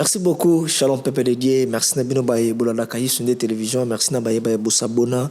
Merci beaucoup, Shalom Peuple de Dieu. Merci Nabino Baye Boulanda Kayi sur des télévisions. Merci Nabaye Baye Boussabona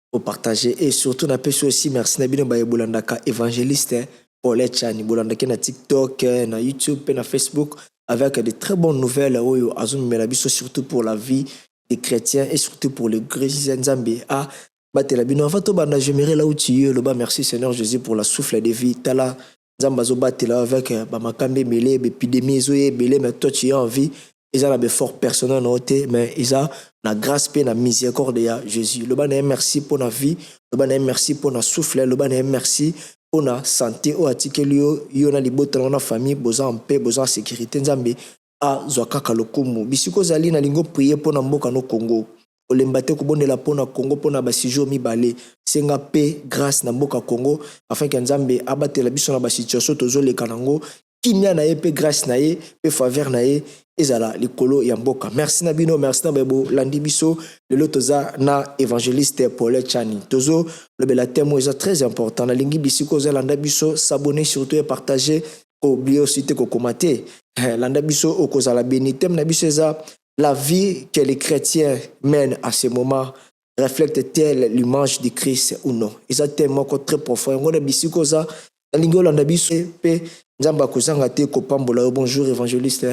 pour partager. Et surtout, Napesou aussi, merci Nabino Baye Boulanda Ka évangéliste Paul Chani Boulanda Ki na TikTok, na YouTube, na Facebook, avec de très bonnes nouvelles. Oyo Azum Melabiso, surtout pour la vie des chrétiens et surtout pour les chrétiens Nzambe. Ah, Batela Bino, avant tout, j'aimerais là où tu es. Merci Seigneur Jésus pour la souffle de vie. Tala. Nzambazo batela avec Bamakambe Mele, épidémie, Zoé, Belé, mais toi tu es en vie. Ils ont des forts personnels notés, mais ils ont la grâce et la miséricorde de Jésus. Le ban merci pour la vie, le ban merci pour la souffle, le ban merci pour la santé. Au atikelio, yo na libota na famille, besoin en paix, besoin en sécurité. Nzambe a zwakaka lokumu. Bisiko zali na lingo prier pour na mboka no Congo. Olembate kubondela pona Congo pona basijo mibale senga pe grâce na mboka Congo afin que Nzambe abatela biso na basituation tozoleka nango kimia na ye pe grâce na ye pe faveur na ye ezala likolo ya mboka. Merci na bino, merci na bebo landi biso lelo toza na évangéliste Paul Chani tozo le thème est très important na lingi bisiko za landa biso s'abonner surtout et partager oublier aussi te ko commenter landa biso okozala béni thème na biso eza la vie que les chrétiens mènent à ce moment reflète-t-elle l'image de Christ ou non? C'est un thème très profond. On a bisiko za la lingo landa biso pe nzamba kozanga te ko pambola. Bonjour évangéliste.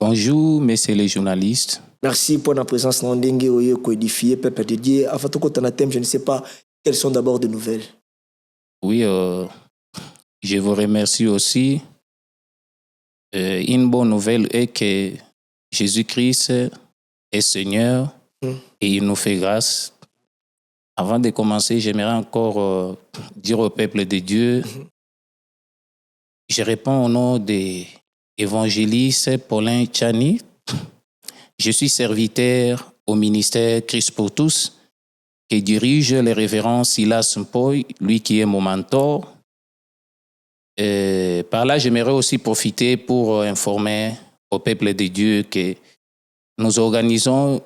Bonjour messieurs les journalistes. Merci pour la présence dans Ndenge Oye Codifié Peuple de Dieu. Avant tout quand on a thème, je ne sais pas quelles sont d'abord de nouvelles. Oui, je vous remercie aussi. Une bonne nouvelle est que Jésus-Christ est Seigneur et il nous fait grâce. Avant de commencer, j'aimerais encore dire au peuple de Dieu, je réponds au nom des évangélistes Paulin Chani. Je suis serviteur au ministère Christ pour tous, qui dirige les révérends Silas Mpoy, lui qui est mon mentor. Par là, j'aimerais aussi profiter pour informer au peuple de Dieu que nous organisons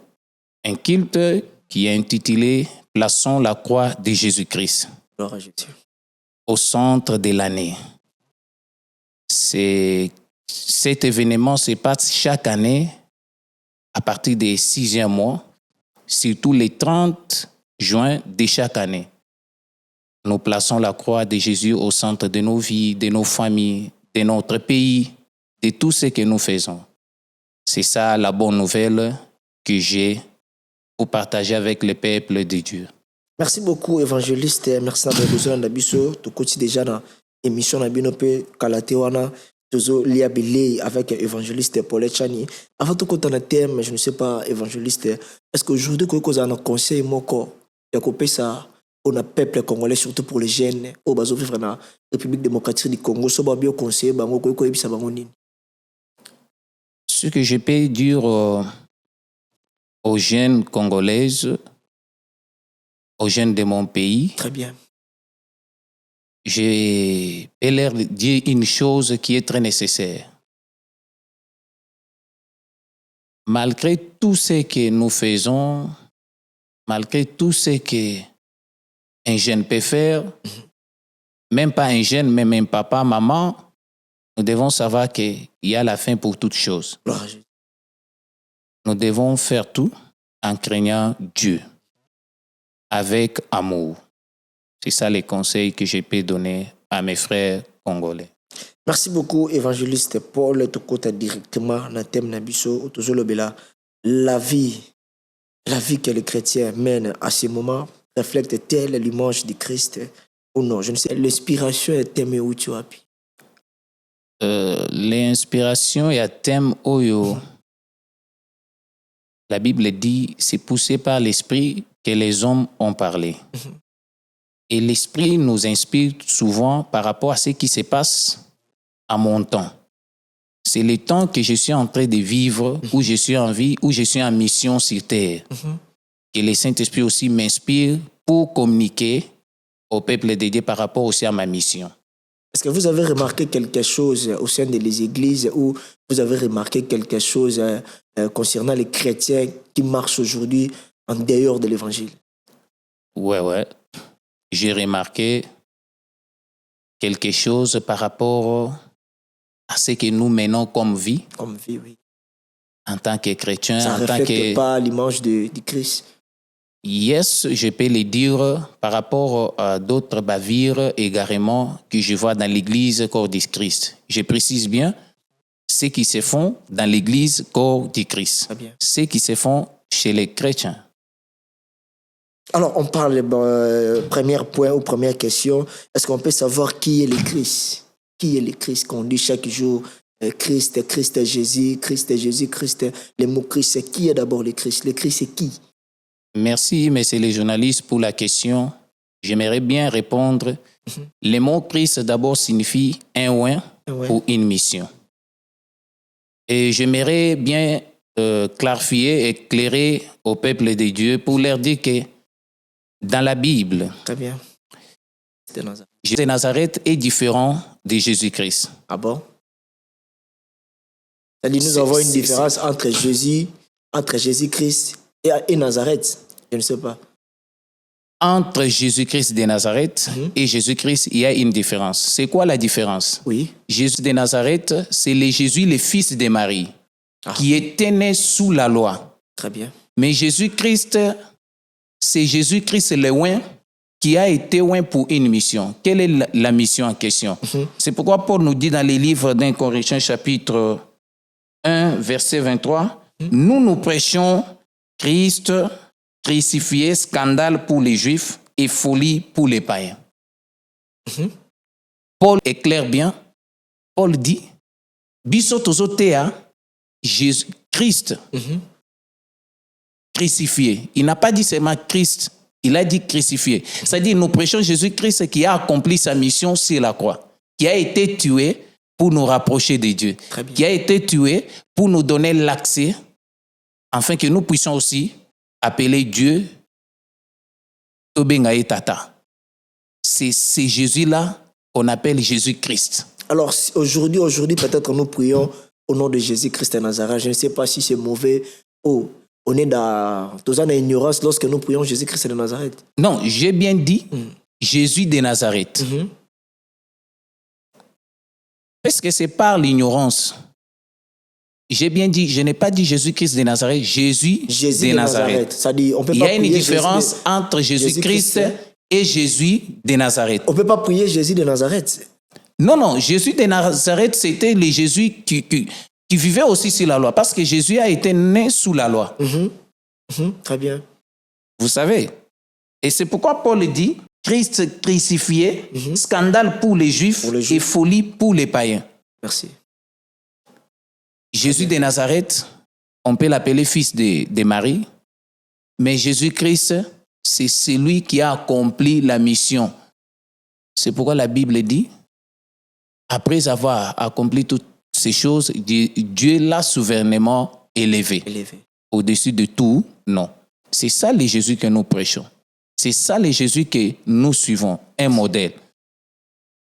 un culte qui est intitulé « Plaçons la croix de Jésus-Christ » au centre de l'année. Cet événement se passe chaque année à partir des 6e mois, surtout les 30 juin de chaque année. Nous plaçons la croix de Jésus au centre de nos vies, de nos familles, de notre pays, de tout ce que nous faisons. C'est ça la bonne nouvelle que j'ai pour partager avec le peuple de Dieu. Merci beaucoup, évangéliste. Merci d'avoir besoin d'abisso. Tu continues déjà dans l'émission Nabinope Kalatewana. Toujours liabilé avec évangéliste Paul Chani. Avant tout, quand on a thème, je ne sais pas, évangéliste, est-ce qu'aujourd'hui, quand on a un conseil, il y a ça pour le peuple congolais, surtout pour les jeunes, au bas vivre dans la République démocratique du Congo, ça va bien conseiller, ce que je peux dire aux jeunes congolaises, aux jeunes de mon pays. Très bien. J'ai l'air de dire une chose qui est très nécessaire. Malgré tout ce que nous faisons, malgré tout ce qu'un jeune peut faire, même pas un jeune, mais même papa, maman, nous devons savoir qu'il y a la fin pour toute chose. Nous devons faire tout en craignant Dieu, avec amour. C'est ça les conseils que je peux donner à mes frères congolais. Merci beaucoup, évangéliste Paul. Tu côté directement dans le thème Nabiso, la vie que les chrétiens mènent à ce moment reflète-t-elle l'image de Christ ou non? Je ne sais, l'inspiration est thème où tu as pu. L'inspiration est un thème où la Bible dit c'est poussé par l'esprit que les hommes ont parlé. Et l'esprit nous inspire souvent par rapport à ce qui se passe à mon temps. C'est le temps que je suis en train de vivre, où je suis en vie, où je suis en mission sur terre. Et le Saint-Esprit aussi m'inspire pour communiquer au peuple de Dieu par rapport aussi à ma mission. Est-ce que vous avez remarqué quelque chose au sein des églises ou vous avez remarqué quelque chose concernant les chrétiens qui marchent aujourd'hui en dehors de l'évangile? Ouais. J'ai remarqué quelque chose par rapport à ce que nous menons comme vie. Comme vie, oui. en tant que chrétien, Ça en ne tant reflète que... pas l'image du Christ. Yes, je peux le dire par rapport à d'autres bavures également que je vois dans l'église corps du Christ. Je précise bien ce qui se font dans l'église corps du Christ. Très bien. Ce qui se font chez les chrétiens. Alors, on parle, premier point ou première question, est-ce qu'on peut savoir qui est le Christ? Qui est le Christ qu'on dit chaque jour? Christ, Christ Jésus, Christ Jésus, Christ. Le mot Christ, c'est qui est d'abord le Christ? Le Christ, c'est qui? Merci, messieurs les journalistes, pour la question. J'aimerais bien répondre. Le mot Christ d'abord signifie un oint ou une mission. Et j'aimerais bien clarifier, éclairer au peuple de Dieu pour leur dire que dans la Bible, Très bien. Jésus de Nazareth est différent de Jésus-Christ. Ah bon? C'est-à-dire, nous avons une différence entre Jésus-Christ et Nazareth. Je ne sais pas. Entre Jésus-Christ de Nazareth et Jésus-Christ, il y a une différence. C'est quoi la différence? Oui. Jésus de Nazareth, c'est le Jésus, le fils de Marie, qui était né sous la loi. Très bien. Mais Jésus-Christ, c'est Jésus-Christ le oint qui a été oint pour une mission. Quelle est la mission en question? C'est pourquoi Paul nous dit dans les livres d'Un Corinthiens chapitre 1, verset 23, nous prêchons Christ crucifié, scandale pour les Juifs et folie pour les païens. Paul éclaire bien. Paul dit, biso tozotea Jésus-Christ crucifié. Il n'a pas dit seulement Christ, il a dit crucifié. C'est-à-dire, nous prêchons Jésus-Christ qui a accompli sa mission sur la croix, qui a été tué pour nous rapprocher de Dieu, qui a été tué pour nous donner l'accès, afin que nous puissions aussi appeler Dieu Tobengae Tata. C'est Jésus-là qu'on appelle Jésus-Christ. Alors, aujourd'hui, peut-être nous prions au nom de Jésus-Christ de Nazareth. Je ne sais pas si c'est mauvais ou on est dans l'ignorance lorsque nous prions Jésus-Christ de Nazareth. Non, j'ai bien dit Jésus de Nazareth. Est-ce que c'est par l'ignorance? J'ai bien dit, je n'ai pas dit Jésus-Christ de Nazareth, Jésus de Nazareth. Ça dit, on peut Il y pas a une prier différence entre Jésus-Christ et Jésus de Nazareth. On ne peut pas prier Jésus de Nazareth. Non, Jésus de Nazareth, c'était le Jésus qui vivait aussi sur la loi, parce que Jésus a été né sous la loi. Très bien. Vous savez. Et c'est pourquoi Paul dit, Christ crucifié, scandale pour les Juifs et folie pour les païens. Merci. Jésus de Nazareth, on peut l'appeler fils de Marie, mais Jésus-Christ, c'est celui qui a accompli la mission. C'est pourquoi la Bible dit, après avoir accompli toutes ces choses, Dieu l'a souverainement élevé. Au-dessus de tout, non. C'est ça le Jésus que nous prêchons. C'est ça le Jésus que nous suivons, un modèle.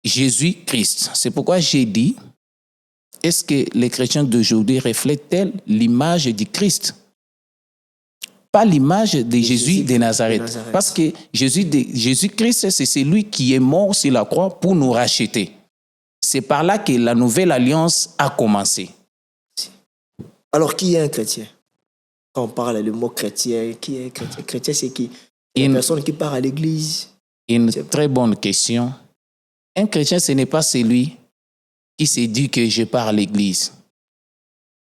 Jésus-Christ. C'est pourquoi j'ai dit, est-ce que les chrétiens d'aujourd'hui reflètent-ils l'image du Christ? Pas l'image de Jésus de Nazareth. Parce que Jésus-Christ, c'est celui qui est mort sur la croix pour nous racheter. C'est par là que la nouvelle alliance a commencé. Alors, qui est un chrétien? Quand on parle du mot chrétien, qui est chrétien? Chrétien, c'est qui? Une personne qui part à l'église? Une très bonne question. Un chrétien, ce n'est pas celui qui se dit que je pars à l'église.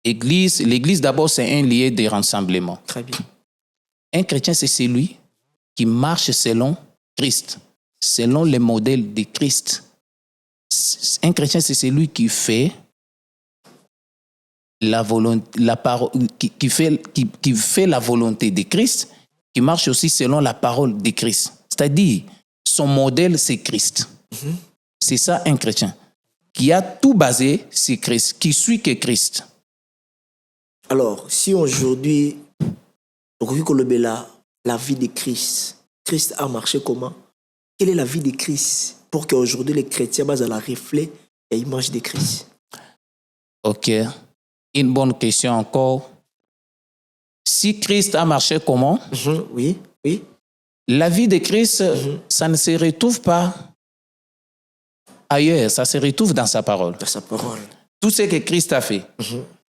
L'église, d'abord, c'est un lieu de rassemblement. Très bien. Un chrétien, c'est celui qui marche selon Christ, selon le modèle de Christ. Un chrétien, c'est celui qui fait la volonté, qui fait la volonté de Christ, qui marche aussi selon la parole de Christ. C'est-à-dire, son modèle, c'est Christ. C'est ça, un chrétien, qui a tout basé sur Christ, qui suit que Christ. Alors, si aujourd'hui, la vie de Christ, Christ a marché comment? Quelle est la vie de Christ pour qu'aujourd'hui les chrétiens basent à la reflet et l'image de Christ? Ok. Une bonne question encore. Si Christ a marché comment? Oui. La vie de Christ, ça ne se retrouve pas ailleurs, ça se retrouve dans sa parole. Dans sa parole. Tout ce que Christ a fait.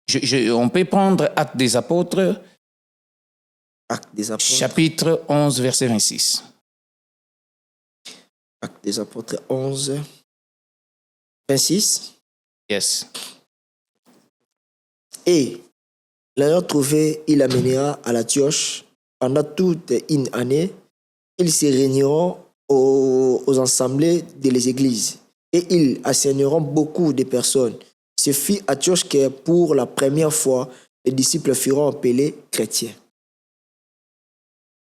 On peut prendre Actes des Apôtres, Actes des Apôtres. chapitre 11, verset 26. Actes des Apôtres 11, 26. Yes. Et l'ayant trouvé, il l'amènera à l'Antioche. Pendant toute une année, ils se réuniront aux assemblées des églises et ils enseigneront beaucoup de personnes. Ce fut à Antioche que pour la première fois, les disciples furent appelés chrétiens.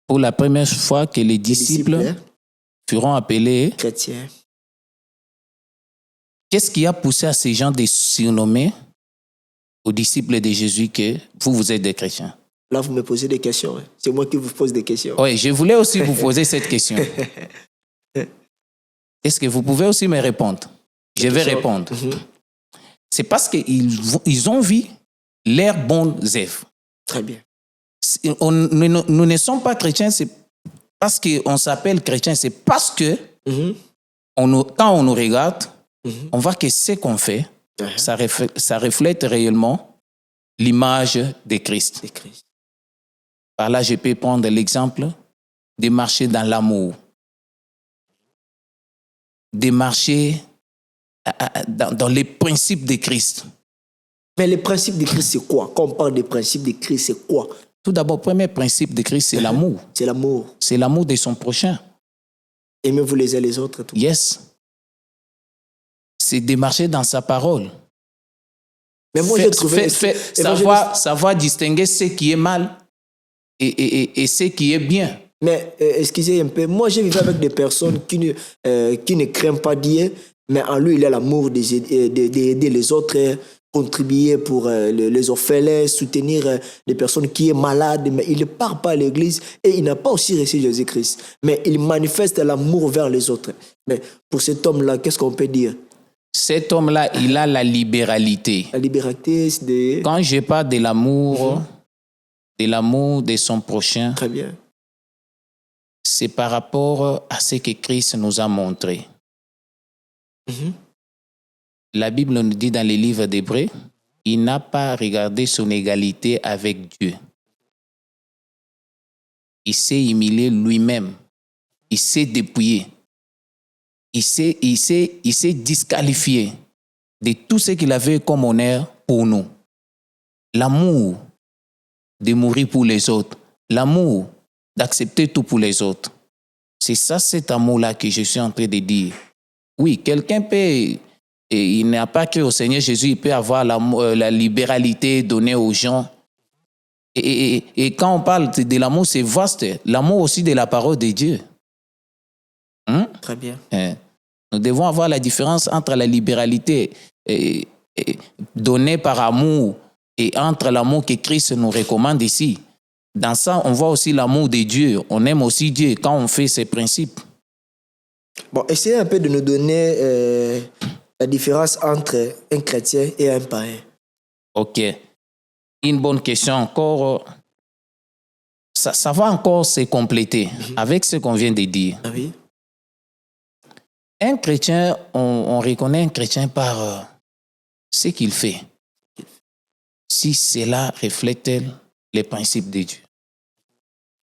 Pour la première fois que les disciples furent appelés chrétiens. Qu'est-ce qui a poussé à ces gens de surnommer aux disciples de Jésus que vous êtes des chrétiens? Là, vous me posez des questions. Hein. C'est moi qui vous pose des questions. Oui, je voulais aussi vous poser cette question. Est-ce que vous pouvez aussi me répondre? Je vais répondre. C'est parce qu'ils ont vu leurs bonnes œuvres. Très bien. Nous ne sommes pas chrétiens, c'est parce qu'on s'appelle chrétien, c'est parce que quand on nous regarde, on voit que ce qu'on fait, ça reflète réellement l'image de Christ. Par là, je peux prendre l'exemple de marcher dans l'amour, de marcher dans les principes de Christ. Mais les principes de Christ, c'est quoi? Quand on parle des principes de Christ, c'est quoi? Tout d'abord, le premier principe de Christ, c'est l'amour. C'est l'amour. C'est l'amour de son prochain. Aimez-vous les uns les autres. Tout. Yes. C'est de marcher dans sa parole. Mais moi, j'ai trouvé... savoir distinguer ce qui est mal et ce qui est bien. Mais excusez un peu, moi j'ai vécu avec des personnes qui ne craignent pas Dieu, mais en lui il a l'amour d'aider les autres, contribuer pour les orphelins, soutenir des personnes qui sont malades, mais il ne part pas à l'église et il n'a pas aussi reçu Jésus-Christ. Mais il manifeste l'amour vers les autres. Mais pour cet homme-là, qu'est-ce qu'on peut dire? Cet homme-là, il a la libéralité. La libéralité, c'est de... Quand je parle de l'amour, de son prochain, très bien. C'est par rapport à ce que Christ nous a montré. La Bible nous dit dans les livres d'Hébreux, il n'a pas regardé son égalité avec Dieu. Il s'est humilié lui-même. Il s'est dépouillé. Il s'est disqualifié de tout ce qu'il avait comme honneur pour nous. L'amour de mourir pour les autres. L'amour d'accepter tout pour les autres. C'est ça, cet amour-là que je suis en train de dire. Oui, quelqu'un peut, et il n'a pas cru au Seigneur Jésus, il peut avoir la libéralité donnée aux gens. Et quand on parle de l'amour, c'est vaste. L'amour aussi de la parole de Dieu. Très bien. Nous devons avoir la différence entre la libéralité donnée par amour et entre l'amour que Christ nous recommande ici. Dans ça, on voit aussi l'amour de Dieu. On aime aussi Dieu quand on fait ses principes. Bon, essayez un peu de nous donner la différence entre un chrétien et un païen. Ok. Une bonne question encore. Ça va encore se compléter avec ce qu'on vient de dire. Ah oui? Un chrétien, on reconnaît un chrétien par ce qu'il fait. Si cela reflète les principes de Dieu.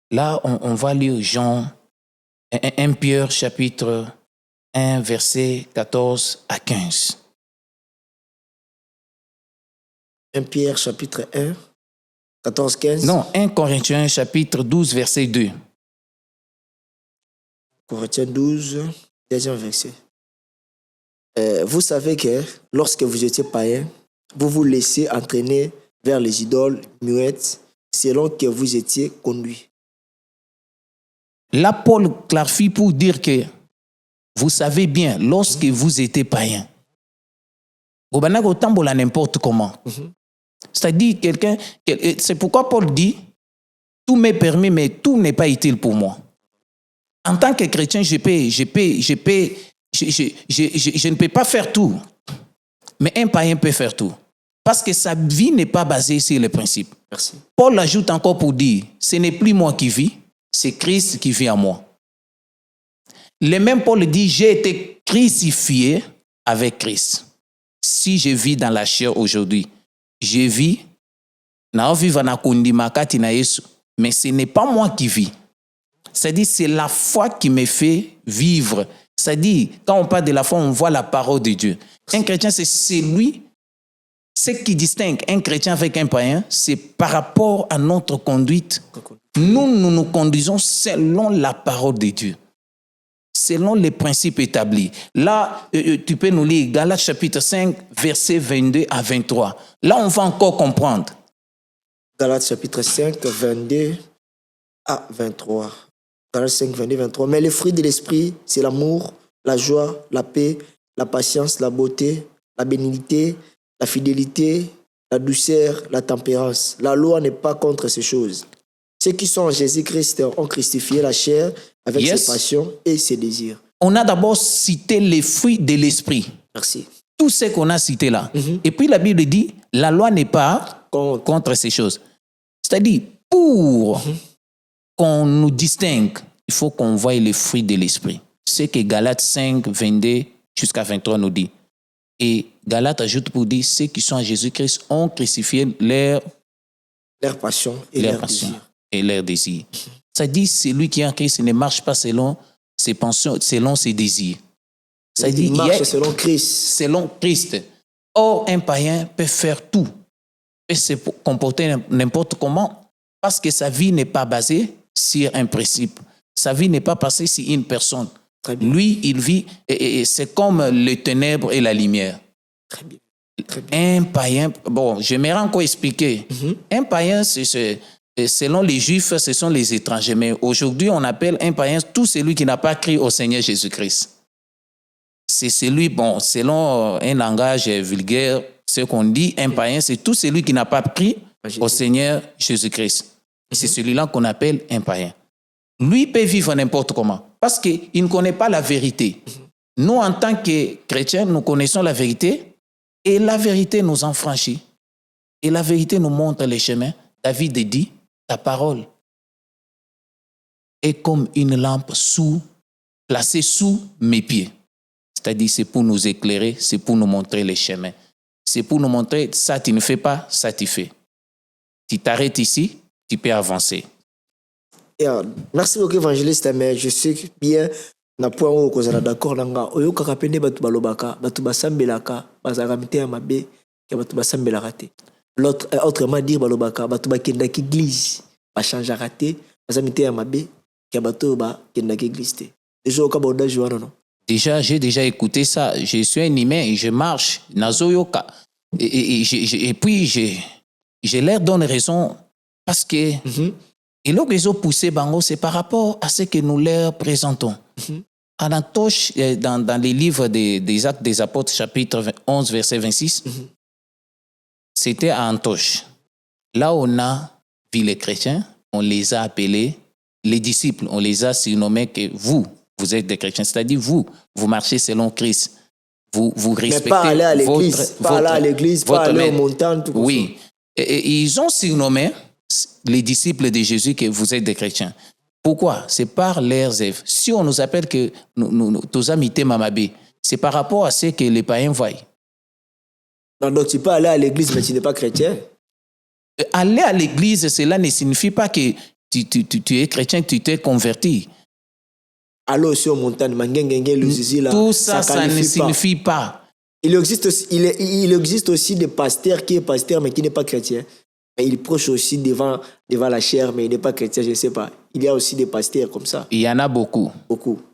Là, on va lire Jean 1 Pierre chapitre 1 verset 14 à 15. 1 Pierre chapitre 1, 14-15. Non, 1 Corinthiens chapitre 12 verset 2. Corinthiens 12, deuxième verset. Vous savez que lorsque vous étiez païen, vous vous laissez entraîner vers les idoles muettes selon que vous étiez conduits. Là, Paul clarifie pour dire que vous savez bien, lorsque vous étiez païen, vous n'avez pas n'importe comment. C'est-à-dire, c'est pourquoi Paul dit, tout m'est permis, mais tout n'est pas utile pour moi. En tant que chrétien, je ne peux pas faire tout. Mais un païen peut faire tout. Parce que sa vie n'est pas basée sur les principes. Merci. Paul ajoute encore pour dire, ce n'est plus moi qui vis, c'est Christ qui vit en moi. Le même Paul dit, j'ai été crucifié avec Christ. Si je vis dans la chair aujourd'hui, je vis, mais ce n'est pas moi qui vis. C'est-à-dire, c'est la foi qui me fait vivre. C'est-à-dire, quand on parle de la foi, on voit la parole de Dieu. Un chrétien, c'est celui, ce qui distingue un chrétien avec un païen, c'est par rapport à notre conduite. Nous nous conduisons selon la parole de Dieu, selon les principes établis. Là, tu peux nous lire Galates chapitre 5, versets 22 à 23. Là, on va encore comprendre. Galates chapitre 5, 22 à 23. Galates 5, 22, 23. Mais les fruits de l'esprit, c'est l'amour, la joie, la paix, la patience, la beauté, la bénignité, la fidélité, la douceur, la tempérance. La loi n'est pas contre ces choses. Ceux qui sont en Jésus-Christ ont crucifié la chair avec ses passions et ses désirs. On a d'abord cité les fruits de l'esprit. Merci. Tout ce qu'on a cité là. Et puis la Bible dit, la loi n'est pas contre ces choses. C'est-à-dire, pour qu'on nous distingue, il faut qu'on voie les fruits de l'esprit. C'est que Galates 5, 22 jusqu'à 23 nous dit. Et Galates ajoute pour dire, ceux qui sont en Jésus-Christ ont crucifié leur passion et leur désir. Ça dit, celui qui est en Christ ne marche pas selon ses pensions, selon ses désirs. Ça dit, il marche selon Christ. Selon Christ. Or, un païen peut faire tout, peut se comporter n'importe comment, parce que sa vie n'est pas basée sur un principe. Sa vie n'est pas basée sur une personne. Lui, il vit, et c'est comme les ténèbres et la lumière. Très bien. Un païen, bon, j'aimerais encore expliquer. Un païen, selon les Juifs, ce sont les étrangers. Mais aujourd'hui, on appelle un païen tout celui qui n'a pas cru au Seigneur Jésus-Christ. C'est celui, bon, selon un langage vulgaire, ce qu'on dit, un païen, c'est tout celui qui n'a pas cru au Seigneur Jésus-Christ. C'est celui-là qu'on appelle un païen. Lui peut vivre n'importe comment, parce qu'il ne connaît pas la vérité. Nous, en tant que chrétiens, nous connaissons la vérité, et la vérité nous enfranchit. Et la vérité nous montre les chemins. David dit, ta parole est comme une lampe placée sous mes pieds. C'est-à-dire, c'est pour nous éclairer, c'est pour nous montrer les chemins. C'est pour nous montrer, ça tu ne fais pas, ça tu fais. Tu t'arrêtes ici, tu peux avancer. Merci beaucoup, évangéliste, mais je sais bien, na point où vous êtes d'accord, oyo kakapende batu balobaka, batu basambelaka, bazaka mite ya mabe, ke batu basambelaka te. L'autre, autrement dire balobaka, batu bakendaki église, ba changeaka te, bazamite ya mabe, ke batu bakendaki église te. Déjà au kaboda joano non. Déjà, j'ai déjà écouté ça. Je suis un humain et je marche. Nazoyoka. Et puis, je leur donne raison parce que et là, ils ont poussé Bango, c'est par rapport à ce que nous leur présentons. En Antoche, dans les livres des Actes des Apôtres, chapitre 11, verset 26, c'était à Antoche. Là, on a vu les chrétiens, on les a appelés, les disciples, on les a surnommés que vous êtes des chrétiens. C'est-à-dire, vous marchez selon Christ. Vous respectez. Mais pas aller à l'église, pas aller à l'église, pas aller aux montagnes, tout ça. Oui. Et ils ont surnommé les disciples de Jésus que vous êtes des chrétiens. Pourquoi? C'est par leurs œuvres. Si on nous appelle que nous amité Mamabé, c'est par rapport à ce que les païens voient. Donc tu peux aller à l'église, mais tu n'es pas chrétien. Aller à l'église, cela ne signifie pas que tu es chrétien, que tu t'es converti. Aller aussi aux montagnes, le zizi là. Tout ça, ça ne signifie pas. Il existe aussi des pasteurs qui est pasteur, mais qui n'est pas chrétien. Mais il prêche aussi devant la chair, mais il n'est pas chrétien, je ne sais pas. Il y a aussi des pasteurs comme ça. Il y en a beaucoup.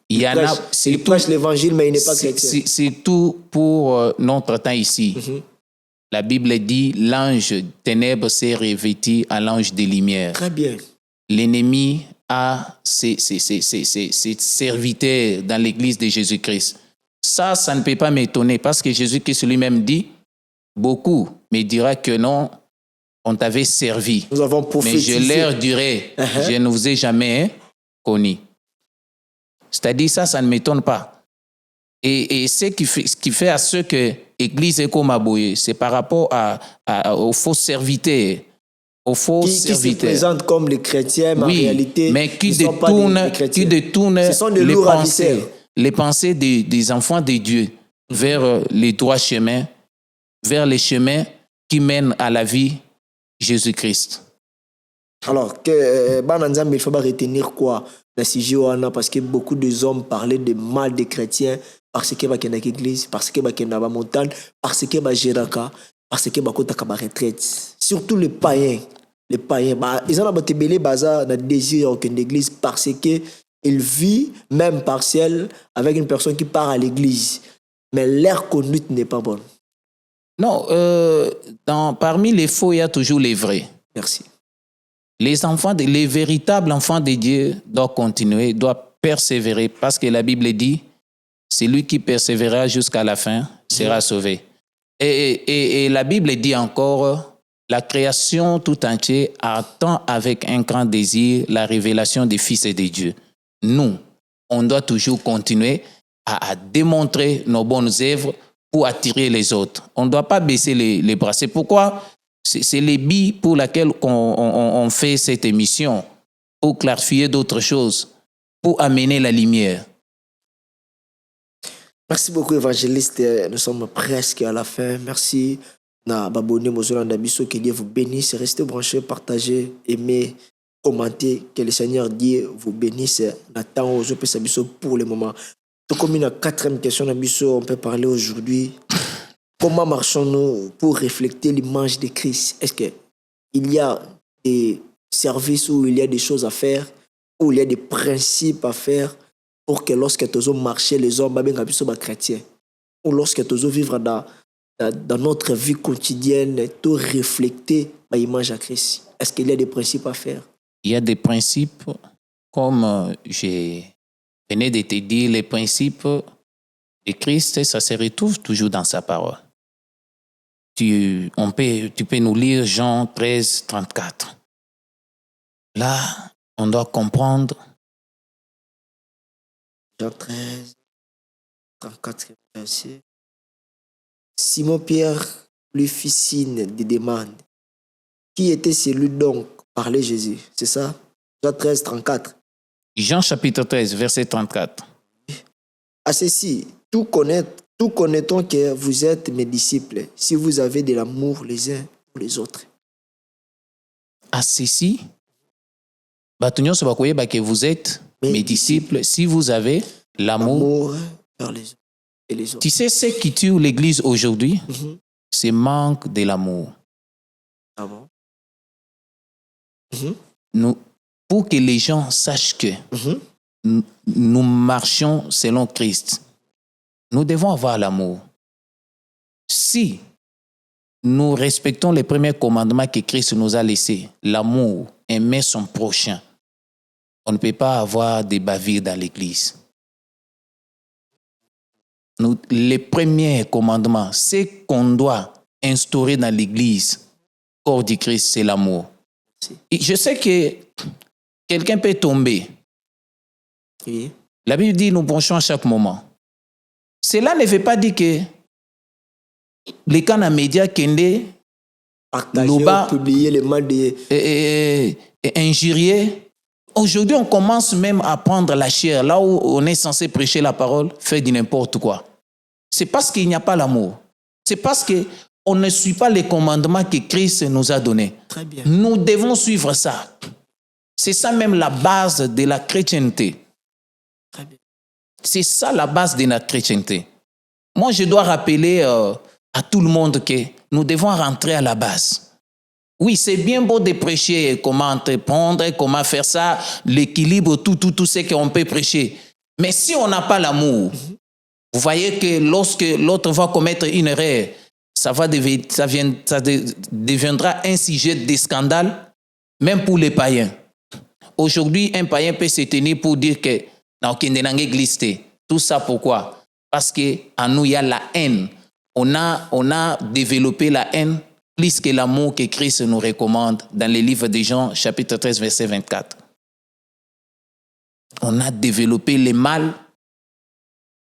Il prêche l'évangile, mais il n'est pas chrétien. C'est tout pour notre temps ici. La Bible dit, l'ange ténèbres s'est revêtu à l'ange des lumières. Très bien. L'ennemi a ses serviteurs dans l'église de Jésus-Christ. Ça ne peut pas m'étonner parce que Jésus-Christ lui-même dit, beaucoup me dira que non, on t'avait servi. Nous avons prophétisé. Mais je leur dirai, je ne vous ai jamais connu. C'est-à-dire, ça ne m'étonne pas. Et ce qui fait à ce que l'Église est comme aboyée, c'est par rapport aux faux serviteurs. Aux faux serviteurs. Qui se présentent comme les chrétiens, mais en réalité, mais qui détournent les pensées des enfants de Dieu vers les droits chemins, vers les chemins qui mène à la vie, Jésus-Christ. Alors, que il faut retenir quoi dans ce sujet, parce que beaucoup de hommes parlaient de mal des chrétiens parce que bakenda l'église, parce que bakenda ba montagne, parce que ba géraka, parce que bakota ba retraite. Surtout les païens. Les païens, ils ont un bazar dans désir de l'église parce que il vit même partiel avec une personne qui part à l'église, mais leur conduite n'est pas bonne. Non, parmi les faux, il y a toujours les vrais. Merci. Les véritables enfants de Dieu doivent continuer, doivent persévérer, parce que la Bible dit, celui qui persévérera jusqu'à la fin sera sauvé. Et la Bible dit encore, la création tout entière attend avec un grand désir la révélation des fils de Dieu. Nous, on doit toujours continuer à démontrer nos bonnes œuvres pour attirer les autres. On ne doit pas baisser les bras. C'est pourquoi c'est les billes pour lesquelles on fait cette émission, pour clarifier d'autres choses, pour amener la lumière. Merci beaucoup, évangéliste. Nous sommes presque à la fin. Merci. Que Dieu vous bénisse. Restez branchés, partagez, aimez, commentez. Que le Seigneur Dieu vous bénisse. Nathan, pour le moment. Comme une quatrième question, on peut parler aujourd'hui. Comment marchons-nous pour refléter l'image de Christ? Est-ce qu'il y a des services où il y a des choses à faire, où il y a des principes à faire pour que lorsque tu as marché les hommes, soient chrétiens, ou lorsque tu as vivre dans notre vie quotidienne, tu refléter l'image à Christ? Est-ce qu'il y a des principes à faire? Il y a des principes, comme je venais de te dire, les principes de Christ, ça se retrouve toujours dans sa parole. Tu peux nous lire Jean 13, 34. Là, on doit comprendre. Jean 13, 34, verset. Simon-Pierre lui fit signe de demande. Qui était celui donc parlait Jésus? C'est ça? Jean 13, 34. Jean chapitre 13, verset 34. À ceci, tout connaît-on que vous êtes mes disciples, si vous avez de l'amour les uns pour les autres. À ceci, que vous êtes mes disciples, si vous avez l'amour vers les uns et les autres. Tu sais ce qui tue l'Église aujourd'hui? C'est manque de l'amour. Ah bon? Pour que les gens sachent que nous marchons selon Christ, nous devons avoir l'amour. Si nous respectons les premiers commandements que Christ nous a laissés, l'amour, aimer son prochain, on ne peut pas avoir des bavures dans l'Église. Les premiers commandements, ce qu'on doit instaurer dans l'Église, corps du Christ, c'est l'amour. Et je sais que quelqu'un peut tomber. Oui. La Bible dit nous penchons à chaque moment. Cela ne veut pas dire que les canaux médias kende partager, publier les mal de injurier. Aujourd'hui, on commence même à prendre la chair là où on est censé prêcher la parole, faire du n'importe quoi. C'est parce qu'il n'y a pas l'amour. C'est parce qu'on ne suit pas les commandements que Christ nous a donnés. Très bien. Nous devons suivre ça. C'est ça même la base de la chrétienté. Très bien. C'est ça la base de notre chrétienté. Moi, je dois rappeler à tout le monde que nous devons rentrer à la base. Oui, c'est bien beau de prêcher comment entreprendre, comment faire ça, l'équilibre, tout ce qu'on peut prêcher. Mais si on n'a pas l'amour, vous voyez que lorsque l'autre va commettre une erreur, ça deviendra un sujet de scandale, même pour les païens. Aujourd'hui, un païen peut se tenir pour dire que tout ça pourquoi? Parce qu'en nous, il y a la haine. On a développé la haine plus que l'amour que Christ nous recommande dans le livre de Jean, chapitre 13, verset 24. On a développé le mal.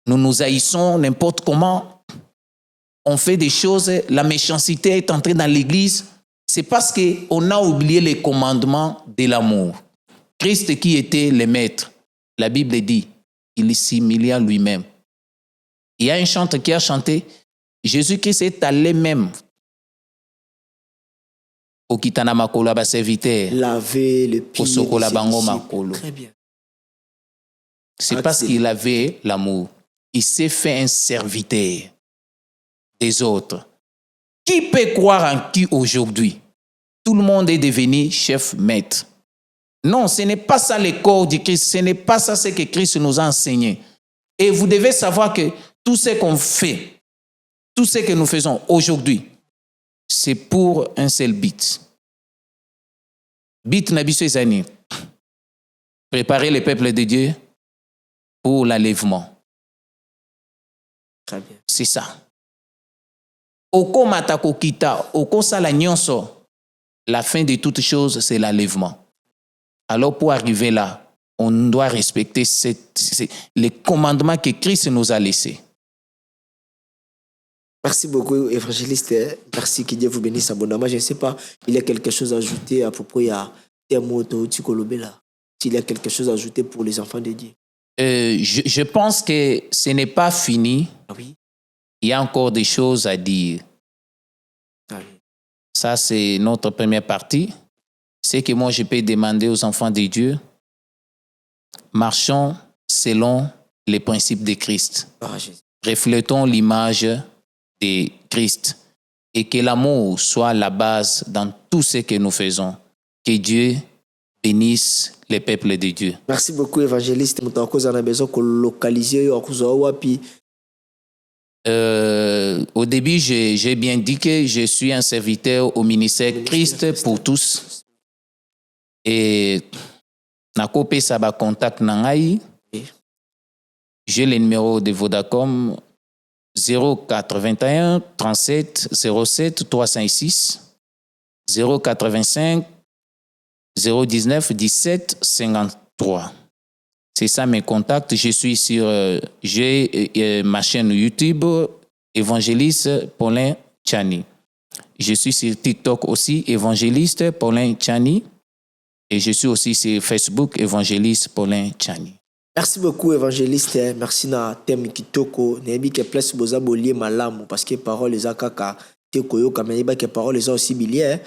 Nous nous haïssons n'importe comment. On fait des choses. La méchanceté est entrée dans l'Église. C'est parce qu'on a oublié les commandements de l'amour. Christ qui était le maître, la Bible dit, il s'humilia lui-même. Il y a un chanteur qui a chanté, Jésus-Christ est allé même okitana makolo ba serviteur laver le pied de ses osokola bango disciples. makolo. Très bien. C'est parce qu'il avait l'amour. Il s'est fait un serviteur des autres. Qui peut croire en qui aujourd'hui? Tout le monde est devenu chef maître. Non, ce n'est pas ça le corps du Christ. Ce n'est pas ça ce que Christ nous a enseigné. Et vous devez savoir que tout ce qu'on fait, tout ce que nous faisons aujourd'hui, c'est pour un seul but. But nabiso ezani. Préparer le peuple de Dieu pour l'enlèvement. Très bien. C'est ça. Oko matako kita, oko sala nyonso. La fin de toute chose, c'est l'enlèvement. Alors pour arriver là, on doit respecter les commandements que Christ nous a laissés. Merci beaucoup, évangéliste. Merci, que Dieu vous bénisse abondamment. Je ne sais pas, il y a quelque chose à ajouter à propos de s'il y a quelque chose à ajouter pour les enfants de Dieu. Je pense que ce n'est pas fini. Ah oui. Il y a encore des choses à dire. Ah oui. Ça, c'est notre première partie. C'est que moi, je peux demander aux enfants de Dieu, marchons selon les principes de Christ. Ah, Jésus. Reflétons l'image de Christ et que l'amour soit la base dans tout ce que nous faisons. Que Dieu bénisse les peuples de Dieu. Merci beaucoup, évangéliste. Nous avons besoin de localiser. Au début, j'ai bien dit que je suis un serviteur au ministère Christ pour tous. Et nakopé ça ba contact nangai. J'ai le numéro de Vodacom 081 37 07 306 085 019 17 53. C'est ça mes contacts. Je suis sur j'ai ma chaîne YouTube Évangéliste Paulin Tchani. Je suis sur TikTok aussi Évangéliste Paulin Tchani et je suis aussi sur Facebook Évangéliste Paulin Tchani. Merci beaucoup, évangéliste. Merci na thème kitoko. Nebi ke place boza bolie malamu parce que parole les akaka te koyo kameba que parole les aussi bilier.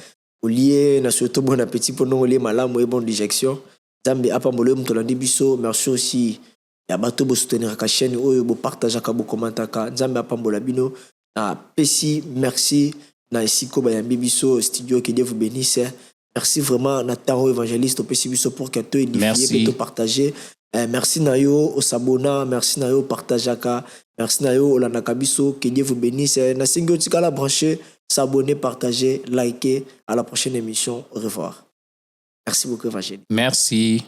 Olie na surtout bon appétit pour nous lier malamu et bonne digestion. Zambi apa mbolo mtolandi biso. Merci aussi ya bato bo soutenir ka chaîne oyo bo partager ka bo commenter ka. Zambi apa mbola bino na pesi merci na isiko ba yambi biso studio que Dieu vous bénisse. Merci vraiment na taro évangéliste au pesi biso pour que tout édifier tout partager. Merci Nayo au Sabona, merci Nayo au Partajaka, merci Nayo au Lanakabiso, que Dieu vous bénisse. Na singotika la brancher, s'abonner, partager, liker. À la prochaine émission. Au revoir. Merci beaucoup, Évangélie. Merci.